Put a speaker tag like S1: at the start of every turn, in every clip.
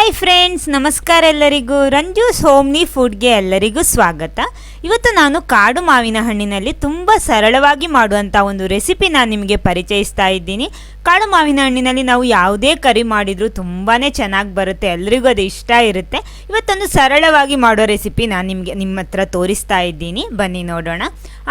S1: Hi friends, ನಮಸ್ಕಾರ ಎಲ್ಲರಿಗೂ. ರಂಜೂಸ್ homely ಫುಡ್ಗೆ ಎಲ್ಲರಿಗೂ ಸ್ವಾಗತ. ಇವತ್ತು ನಾನು ಕಾಡು ಮಾವಿನ ಹಣ್ಣಿನಲ್ಲಿ ತುಂಬ ಸರಳವಾಗಿ ಮಾಡುವಂಥ ಒಂದು ರೆಸಿಪಿ ನಾನು ನಿಮಗೆ ಪರಿಚಯಿಸ್ತಾ ಇದ್ದೀನಿ. ಕಾಡು ಮಾವಿನ ಹಣ್ಣಿನಲ್ಲಿ ನಾವು ಯಾವುದೇ ಕರಿ ಮಾಡಿದರೂ ತುಂಬಾ ಚೆನ್ನಾಗಿ ಬರುತ್ತೆ, ಎಲ್ರಿಗೂ ಅದು ಇಷ್ಟ ಇರುತ್ತೆ. ಇವತ್ತೊಂದು ಸರಳವಾಗಿ ಮಾಡೋ ರೆಸಿಪಿ ನಾನು ನಿಮ್ಮ ಹತ್ರ ತೋರಿಸ್ತಾ ಇದ್ದೀನಿ, ಬನ್ನಿ ನೋಡೋಣ.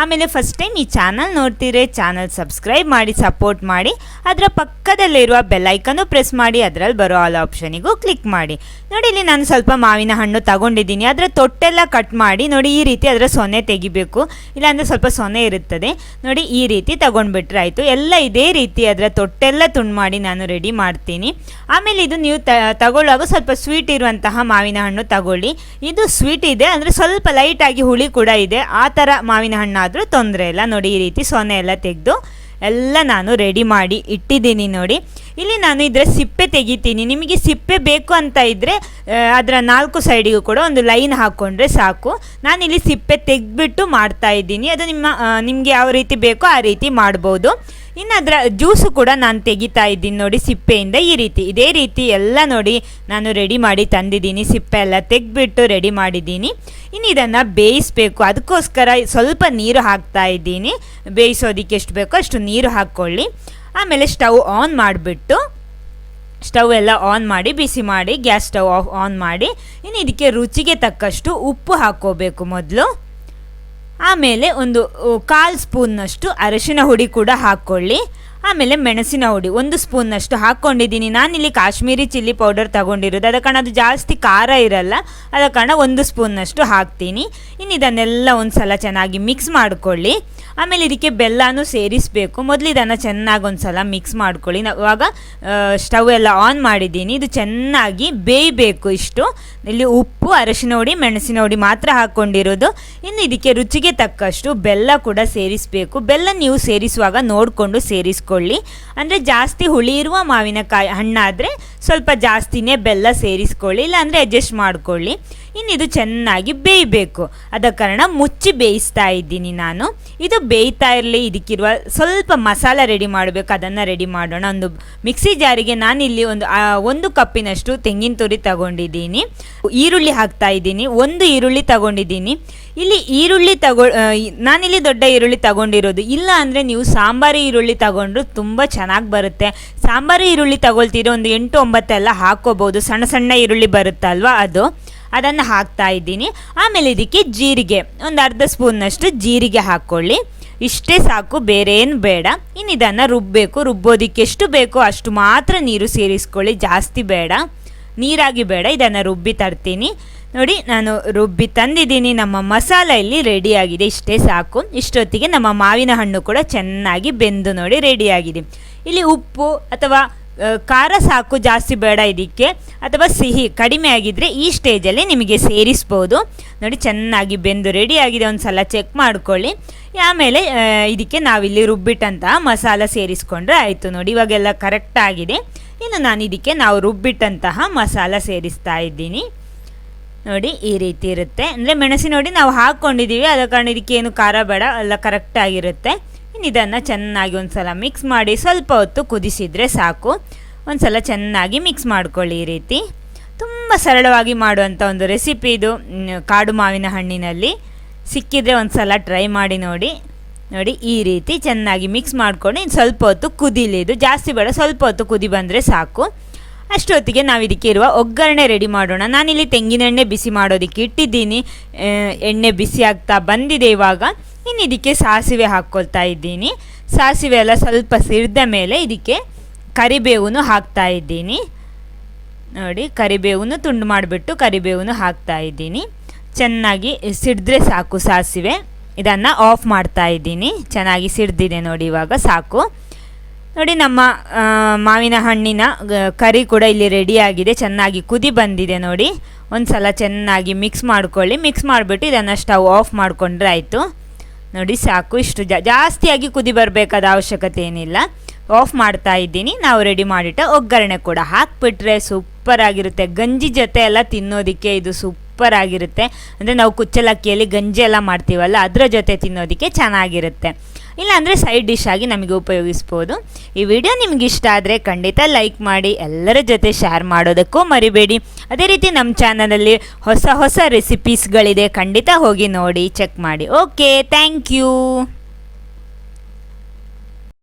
S1: ಆಮೇಲೆ ಫಸ್ಟ್ ಟೈಮ್ ಈ ಚಾನಲ್ ನೋಡ್ತಿದ್ರೆ ಚಾನಲ್ ಸಬ್ಸ್ಕ್ರೈಬ್ ಮಾಡಿ ಸಪೋರ್ಟ್ ಮಾಡಿ, ಅದರ ಪಕ್ಕದಲ್ಲಿರುವ ಬೆಲ್ಲೈಕನ್ನು ಪ್ರೆಸ್ ಮಾಡಿ, ಅದರಲ್ಲಿ ಬರೋ ಆಲ್ ಆಪ್ಷನಿಗೂ ಕ್ಲಿಕ್ ಮಾಡಿ. ನೋಡಿ, ಇಲ್ಲಿ ನಾನು ಸ್ವಲ್ಪ ಮಾವಿನ ಹಣ್ಣು ತಗೊಂಡಿದ್ದೀನಿ. ಅದರ ತೊಟ್ಟೆಲ್ಲ ಕಟ್ ಮಾಡಿ ನೋಡಿ, ಈ ರೀತಿ ಅದರ ಸೊನೆ ತೆಗಿಬೇಕು, ಇಲ್ಲಾಂದರೆ ಸ್ವಲ್ಪ ಸೊನೆ ಇರುತ್ತದೆ. ನೋಡಿ, ಈ ರೀತಿ ತಗೊಂಡ್ಬಿಟ್ರೆ ಆಯಿತು. ಎಲ್ಲ ಇದೇ ರೀತಿ ಅದರ ತೊಟ್ಟೆಲ್ಲ ತುಂಡು ಮಾಡಿ ನಾನು ರೆಡಿ ಮಾಡ್ತೀನಿ. ಆಮೇಲೆ ಇದು ನೀವು ತಗೊಳ್ಳುವಾಗ ಸ್ವಲ್ಪ ಸ್ವೀಟ್ ಇರುವಂತಹ ಮಾವಿನ ಹಣ್ಣು ತಗೊಳ್ಳಿ. ಇದು ಸ್ವೀಟ್ ಇದೆ ಅಂದರೆ ಸ್ವಲ್ಪ ಲೈಟಾಗಿ ಹುಳಿ ಕೂಡ ಇದೆ, ಆ ಥರ ಮಾವಿನ ಹಣ್ಣಾದರೂ ತೊಂದರೆ ಇಲ್ಲ. ನೋಡಿ, ಈ ರೀತಿ ಸೊನೆ ಎಲ್ಲ ತೆಗೆದು ಎಲ್ಲ ನಾನು ರೆಡಿ ಮಾಡಿ ಇಟ್ಟಿದ್ದೀನಿ. ನೋಡಿ, ಇಲ್ಲಿ ನಾನು ಇದರ ಸಿಪ್ಪೆ ತೆಗಿತೀನಿ. ನಿಮಗೆ ಸಿಪ್ಪೆ ಬೇಕು ಅಂತ ಇದ್ದರೆ ಅದರ 4 ಸೈಡಿಗೂ ಕೂಡ ಒಂದು ಲೈನ್ ಹಾಕ್ಕೊಂಡ್ರೆ ಸಾಕು. ನಾನಿಲ್ಲಿ ಸಿಪ್ಪೆ ತೆಗೆದ್ಬಿಟ್ಟು ಮಾಡ್ತಾ ಇದ್ದೀನಿ. ಅದು ನಿಮಗೆ ಯಾವ ರೀತಿ ಬೇಕೋ ಆ ರೀತಿ ಮಾಡ್ಬೋದು. ಇನ್ನು ಅದರ ಜ್ಯೂಸು ಕೂಡ ನಾನು ತೆಗಿತಾ ಇದ್ದೀನಿ. ನೋಡಿ, ಸಿಪ್ಪೆಯಿಂದ ಈ ರೀತಿ ಇದೇ ರೀತಿ ಎಲ್ಲ ನೋಡಿ ನಾನು ರೆಡಿ ಮಾಡಿ ತಂದಿದ್ದೀನಿ. ಸಿಪ್ಪೆ ಎಲ್ಲ ತೆಗೆದ್ಬಿಟ್ಟು ರೆಡಿ ಮಾಡಿದ್ದೀನಿ. ಇನ್ನು ಇದನ್ನು ಬೇಯಿಸಬೇಕು. ಅದಕ್ಕೋಸ್ಕರ ಸ್ವಲ್ಪ ನೀರು ಹಾಕ್ತಾ ಇದ್ದೀನಿ. ಬೇಯಿಸೋದಕ್ಕೆ ಎಷ್ಟು ಬೇಕೋ ಅಷ್ಟು ನೀರು ಹಾಕ್ಕೊಳ್ಳಿ. ಆಮೇಲೆ ಸ್ಟವ್ ಆನ್ ಮಾಡಿಬಿಟ್ಟು ಸ್ಟವ್ ಎಲ್ಲ ಆನ್ ಮಾಡಿ ಬಿಸಿ ಮಾಡಿ ಗ್ಯಾಸ್ ಸ್ಟವ್ ಆನ್ ಮಾಡಿ, ಇನ್ನು ಇದಕ್ಕೆ ರುಚಿಗೆ ತಕ್ಕಷ್ಟು ಉಪ್ಪು ಹಾಕ್ಕೋಬೇಕು ಮೊದಲು. ಆಮೇಲೆ ಒಂದು 1/4 ಸ್ಪೂನ್ನಷ್ಟು ಅರಿಶಿನ ಹುಡಿ ಕೂಡ ಹಾಕ್ಕೊಳ್ಳಿ. ಆಮೇಲೆ ಮೆಣಸಿನ ಹುಡಿ 1 ಸ್ಪೂನ್ನಷ್ಟು ಹಾಕ್ಕೊಂಡಿದ್ದೀನಿ. ನಾನಿಲ್ಲಿ ಕಾಶ್ಮೀರಿ ಚಿಲ್ಲಿ ಪೌಡರ್ ತಗೊಂಡಿರೋದು, ಅದ ಕಾರಣ ಅದು ಜಾಸ್ತಿ ಖಾರ ಇರಲ್ಲ, ಅದ ಕಾರಣ 1 ಸ್ಪೂನ್ನಷ್ಟು ಹಾಕ್ತೀನಿ. ಇನ್ನು ಇದನ್ನೆಲ್ಲ ಒಂದು ಸಲ ಚೆನ್ನಾಗಿ ಮಿಕ್ಸ್ ಮಾಡ್ಕೊಳ್ಳಿ. ಆಮೇಲೆ ಇದಕ್ಕೆ ಬೆಲ್ಲನೂ ಸೇರಿಸಬೇಕು. ಮೊದಲು ಇದನ್ನು ಚೆನ್ನಾಗಿ ಒಂದು ಸಲ ಮಿಕ್ಸ್ ಮಾಡ್ಕೊಳ್ಳಿ. ಇವಾಗ ಸ್ಟವ್ ಎಲ್ಲ ಆನ್ ಮಾಡಿದ್ದೀನಿ. ಇದು ಚೆನ್ನಾಗಿ ಬೇಯಬೇಕು. ಇಷ್ಟು ಇಲ್ಲಿ ಉಪ್ಪು, ಅರಿಶಿನ ಹುಡಿ, ಮೆಣಸಿನ ಹುಡಿ ಮಾತ್ರ ಹಾಕ್ಕೊಂಡಿರೋದು. ಇನ್ನು ಇದಕ್ಕೆ ರುಚಿಗೆ ತಕ್ಕಷ್ಟು ಬೆಲ್ಲ ಕೂಡ ಸೇರಿಸಬೇಕು. ಬೆಲ್ಲ ನೀವು ಸೇರಿಸುವಾಗ ನೋಡಿಕೊಂಡು ಸೇರಿಸ್ಕೊಳ್ಳಿ. ಅಂದರೆ ಜಾಸ್ತಿ ಹುಳಿ ಇರುವ ಮಾವಿನಕಾಯಿ ಹಣ್ಣಾದರೆ ಸ್ವಲ್ಪ ಜಾಸ್ತಿನೇ ಬೆಲ್ಲ ಸೇರಿಸ್ಕೊಳ್ಳಿ, ಇಲ್ಲಾಂದರೆ ಅಡ್ಜಸ್ಟ್ ಮಾಡ್ಕೊಳ್ಳಿ. ಇನ್ನು ಇದು ಚೆನ್ನಾಗಿ ಬೇಯಬೇಕು, ಅದ ಕಾರಣ ಮುಚ್ಚಿ ಬೇಯಿಸ್ತಾ ಇದ್ದೀನಿ ನಾನು. ಇದು ಬೇಯ್ತಾ ಇರಲಿ. ಇದಕ್ಕಿರುವ ಸ್ವಲ್ಪ ಮಸಾಲ ರೆಡಿ ಮಾಡಬೇಕು, ಅದನ್ನು ರೆಡಿ ಮಾಡೋಣ. ಒಂದು ಮಿಕ್ಸಿ ಜಾರಿಗೆ ನಾನಿಲ್ಲಿ ಒಂದು ಕಪ್ಪಿನಷ್ಟು ತೆಂಗಿನ ತುರಿ ತಗೊಂಡಿದ್ದೀನಿ. ಈರುಳ್ಳಿ ಹಾಕ್ತಾ ಇದ್ದೀನಿ. 1 ಈರುಳ್ಳಿ ತಗೊಂಡಿದ್ದೀನಿ. ಇಲ್ಲಿ ಈರುಳ್ಳಿ ನಾನಿಲ್ಲಿ ದೊಡ್ಡ ಈರುಳ್ಳಿ ತಗೊಂಡಿರೋದು. ಇಲ್ಲ ಅಂದರೆ ನೀವು ಸಾಂಬಾರು ಈರುಳ್ಳಿ ತಗೊಂಡ್ರು ತುಂಬ ಚೆನ್ನಾಗಿ ಬರುತ್ತೆ. ಸಾಂಬಾರು ಈರುಳ್ಳಿ ತಗೊಳ್ತೀರೋ ಒಂದು 8-9 ಎಲ್ಲ ಹಾಕ್ಕೋಬೋದು. ಸಣ್ಣ ಸಣ್ಣ ಈರುಳ್ಳಿ ಬರುತ್ತಲ್ವ, ಅದನ್ನು ಹಾಕ್ತಾ ಇದ್ದೀನಿ. ಆಮೇಲೆ ಇದಕ್ಕೆ ಜೀರಿಗೆ ಒಂದು 1/2 ಸ್ಪೂನ್ನಷ್ಟು ಜೀರಿಗೆ ಹಾಕ್ಕೊಳ್ಳಿ. ಇಷ್ಟೇ ಸಾಕು, ಬೇರೆ ಏನು ಬೇಡ. ಇನ್ನು ಇದನ್ನು ರುಬ್ಬಬೇಕು. ರುಬ್ಬೋದಕ್ಕೆ ಎಷ್ಟು ಬೇಕೋ ಅಷ್ಟು ಮಾತ್ರ ನೀರು ಸೇರಿಸ್ಕೊಳ್ಳಿ, ಜಾಸ್ತಿ ಬೇಡ, ನೀರಾಗಿ ಬೇಡ. ಇದನ್ನು ರುಬ್ಬಿ ತರ್ತೀನಿ. ನೋಡಿ, ನಾನು ರುಬ್ಬಿ ತಂದಿದ್ದೀನಿ. ನಮ್ಮ ಮಸಾಲ ಇಲ್ಲಿ ರೆಡಿಯಾಗಿದೆ, ಇಷ್ಟೇ ಸಾಕು. ಇಷ್ಟೊತ್ತಿಗೆ ನಮ್ಮ ಮಾವಿನ ಹಣ್ಣು ಕೂಡ ಚೆನ್ನಾಗಿ ಬೆಂದು ನೋಡಿ ರೆಡಿಯಾಗಿದೆ. ಇಲ್ಲಿ ಉಪ್ಪು ಅಥವಾ ಖಾರ ಸಾಕು, ಜಾಸ್ತಿ ಬೇಡ ಇದಕ್ಕೆ, ಅಥವಾ ಸಿಹಿ ಕಡಿಮೆ ಆಗಿದ್ದರೆ ಈ ಸ್ಟೇಜಲ್ಲಿ ನಿಮಗೆ ಸೇರಿಸ್ಬೋದು. ನೋಡಿ, ಚೆನ್ನಾಗಿ ಬೆಂದು ರೆಡಿಯಾಗಿದೆ. ಒಂದು ಸಲ ಚೆಕ್ ಮಾಡ್ಕೊಳ್ಳಿ. ಆಮೇಲೆ ಇದಕ್ಕೆ ನಾವಿಲ್ಲಿ ರುಬ್ಬಿಟ್ಟಂತಹ ಮಸಾಲ ಸೇರಿಸ್ಕೊಂಡ್ರೆ ಆಯಿತು. ನೋಡಿ, ಇವಾಗೆಲ್ಲ ಕರೆಕ್ಟಾಗಿದೆ. ಇನ್ನು ನಾನು ಇದಕ್ಕೆ ನಾವು ರುಬ್ಬಿಟ್ಟಂತಹ ಮಸಾಲ ಸೇರಿಸ್ತಾ ಇದ್ದೀನಿ. ನೋಡಿ, ಈ ರೀತಿ ಇರುತ್ತೆ. ಅಂದರೆ ಮೆಣಸಿನ ಹುಡಿ ನಾವು ಹಾಕ್ಕೊಂಡಿದ್ದೀವಿ, ಅದ ಕಾರಣ ಇದಕ್ಕೇನು ಖಾರ ಬೇಡ, ಎಲ್ಲ ಕರೆಕ್ಟಾಗಿರುತ್ತೆ. ಇನ್ನು ಇದನ್ನು ಚೆನ್ನಾಗಿ ಒಂದು ಸಲ ಮಿಕ್ಸ್ ಮಾಡಿ ಸ್ವಲ್ಪ ಹೊತ್ತು ಕುದಿಸಿದರೆ ಸಾಕು. ಒಂದು ಸಲ ಚೆನ್ನಾಗಿ ಮಿಕ್ಸ್ ಮಾಡ್ಕೊಳ್ಳಿ. ಈ ರೀತಿ ತುಂಬ ಸರಳವಾಗಿ ಮಾಡುವಂಥ ಒಂದು ರೆಸಿಪಿ ಇದು. ಕಾಡು ಮಾವಿನ ಹಣ್ಣಿನಲ್ಲಿ ಸಿಕ್ಕಿದರೆ ಒಂದು ಸಲ ಟ್ರೈ ಮಾಡಿ ನೋಡಿ. ನೋಡಿ, ಈ ರೀತಿ ಚೆನ್ನಾಗಿ ಮಿಕ್ಸ್ ಮಾಡ್ಕೊಂಡು ಇನ್ನು ಸ್ವಲ್ಪ ಹೊತ್ತು ಕುದಿಲಿ. ಇದು ಜಾಸ್ತಿ ಬೇಡ, ಸ್ವಲ್ಪ ಹೊತ್ತು ಕುದಿ ಬಂದರೆ ಸಾಕು. ಅಷ್ಟೊತ್ತಿಗೆ ನಾವು ಇದಕ್ಕೆ ಇರುವ ಒಗ್ಗರಣೆ ರೆಡಿ ಮಾಡೋಣ. ನಾನಿಲ್ಲಿ ತೆಂಗಿನೆಣ್ಣೆ ಬಿಸಿ ಮಾಡೋದಕ್ಕೆ ಇಟ್ಟಿದ್ದೀನಿ. ಎಣ್ಣೆ ಬಿಸಿ ಆಗ್ತಾ ಬಂದಿದೆ ಇವಾಗ. ಇನ್ನು ಇದಕ್ಕೆ ಸಾಸಿವೆ ಹಾಕ್ಕೊಳ್ತಾ ಇದ್ದೀನಿ. ಸಾಸಿವೆ ಎಲ್ಲ ಸ್ವಲ್ಪ ಸಿಡಿದ ಮೇಲೆ ಇದಕ್ಕೆ ಕರಿಬೇವನ್ನು ಹಾಕ್ತಾ ಇದ್ದೀನಿ. ನೋಡಿ, ಕರಿಬೇವನ್ನು ತುಂಡು ಮಾಡಿಬಿಟ್ಟು ಕರಿಬೇವನ್ನು ಹಾಕ್ತಾ ಇದ್ದೀನಿ. ಚೆನ್ನಾಗಿ ಸಿಡಿದ್ರೆ ಸಾಕು ಸಾಸಿವೆ. ಇದನ್ನು ಆಫ್ ಮಾಡ್ತಾ ಇದ್ದೀನಿ. ಚೆನ್ನಾಗಿ ಸಿಡ್ದಿದೆ ನೋಡಿ, ಇವಾಗ ಸಾಕು. ನೋಡಿ, ನಮ್ಮ ಮಾವಿನ ಹಣ್ಣಿನ ಕರಿ ಕೂಡ ಇಲ್ಲಿ ರೆಡಿಯಾಗಿದೆ. ಚೆನ್ನಾಗಿ ಕುದಿ ಬಂದಿದೆ. ನೋಡಿ, ಒಂದು ಸಲ ಚೆನ್ನಾಗಿ ಮಿಕ್ಸ್ ಮಾಡ್ಕೊಳ್ಳಿ. ಮಿಕ್ಸ್ ಮಾಡಿಬಿಟ್ಟು ಇದನ್ನು ಸ್ಟವ್ ಆಫ್ ಮಾಡಿಕೊಂಡ್ರೆ ಆಯಿತು. ನೋಡಿ, ಸಾಕು. ಇಷ್ಟು ಜಾಸ್ತಿಯಾಗಿ ಕುದಿ ಬರಬೇಕಾದ ಅವಶ್ಯಕತೆ ಏನಿಲ್ಲ. ಆಫ್ ಮಾಡ್ತಾ ಇದ್ದೀನಿ. ನಾವು ರೆಡಿ ಮಾಡಿಟ್ಟ ಒಗ್ಗರಣೆ ಕೂಡ ಹಾಕಿಬಿಟ್ರೆ ಸೂಪರ್ ಆಗಿರುತ್ತೆ. ಗಂಜಿ ಜೊತೆ ಎಲ್ಲ ತಿನ್ನೋದಕ್ಕೆ ಇದು ಸೂಪರ್ ಆಗಿರುತ್ತೆ. ಅಂದರೆ ನಾವು ಕುಚ್ಚಲಕ್ಕಿಯಲ್ಲಿ ಗಂಜಿ ಎಲ್ಲ ಮಾಡ್ತೀವಲ್ಲ, ಅದರ ಜೊತೆ ತಿನ್ನೋದಕ್ಕೆ ಚೆನ್ನಾಗಿರುತ್ತೆ. ಇಲ್ಲಾಂದರೆ ಸೈಡ್ ಡಿಶ್ ಆಗಿ ನಮಗೆ ಉಪಯೋಗಿಸ್ಬೋದು. ಈ ವಿಡಿಯೋ ನಿಮ್ಗೆ ಇಷ್ಟ ಆದರೆ ಖಂಡಿತ ಲೈಕ್ ಮಾಡಿ, ಎಲ್ಲರ ಜೊತೆ ಶೇರ್ ಮಾಡೋದಕ್ಕೂ ಮರಿಬೇಡಿ. ಅದೇ ರೀತಿ ನಮ್ಮ ಚಾನಲಲ್ಲಿ ಹೊಸ ಹೊಸ ರೆಸಿಪೀಸ್ಗಳಿದೆ, ಖಂಡಿತ ಹೋಗಿ ನೋಡಿ, ಚೆಕ್ ಮಾಡಿ. Okay, thank you.